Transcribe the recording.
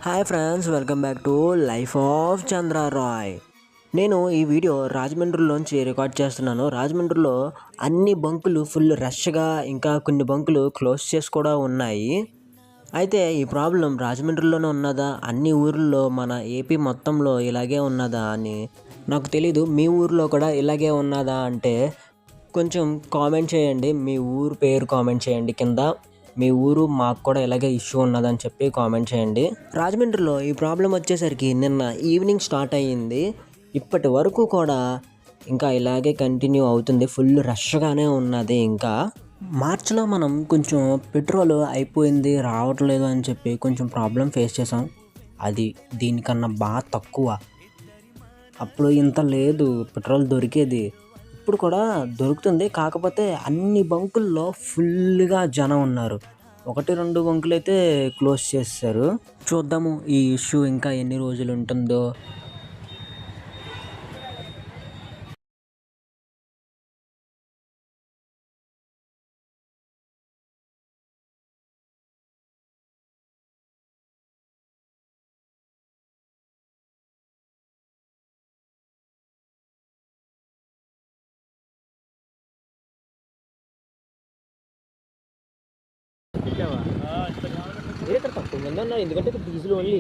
Hi friends, welcome back to life of Chandra Roy. నేను ఈ video రాజమండ్రిలోంచి record చేస్తున్నాను. రాజమండ్రిలో అన్ని బంకులు ఫుల్ రష్గా, ఇంకా కొన్ని బంకులు క్లోజ్ చేసి కూడా ఉన్నాయి. అయితే ఈ ప్రాబ్లం రాజమండ్రిలోనే ఉన్నదా, అన్ని ఊర్లలో మన ఏపీ మొత్తంలో ఇలాగే ఉన్నదా అని నాకు తెలీదు. మీ ఊర్లో కూడా ఇలాగే ఉన్నదా అంటే కొంచెం కామెంట్ చేయండి. మీ ఊరు పేరు కామెంట్ చేయండి కింద. మీ ఊరు మాకు కూడా ఇలాగే ఇష్యూ ఉన్నదని చెప్పి కామెంట్ చేయండి. రాజమండ్రిలో ఈ ప్రాబ్లం వచ్చేసరికి నిన్న ఈవినింగ్ స్టార్ట్ అయ్యింది. ఇప్పటి వరకు కూడా ఇంకా ఇలాగే కంటిన్యూ అవుతుంది. ఫుల్ రష్గానే ఉన్నది. ఇంకా మార్చిలో మనం కొంచెం పెట్రోల్ అయిపోయింది, రావట్లేదు అని చెప్పి కొంచెం ప్రాబ్లం ఫేస్ చేసాం. అది దీనికన్నా బాగా తక్కువ. అప్పుడు ఇంత లేదు, పెట్రోల్ దొరికేది. ఇప్పుడు కూడా దొరుకుతుంది. కాకపోతే అన్ని బంకుల్లో ఫుల్గా జనం ఉన్నారు. 1-2 బంకులైతే క్లోజ్ చేసేసారు. చూద్దాము ఈ ఇష్యూ ఇంకా ఎన్ని రోజులు ఉంటుందో. ఇక్కడ తక్కువ మంది ఉన్నారు, ఎందుకంటే డీజిల్ ఓన్లీ.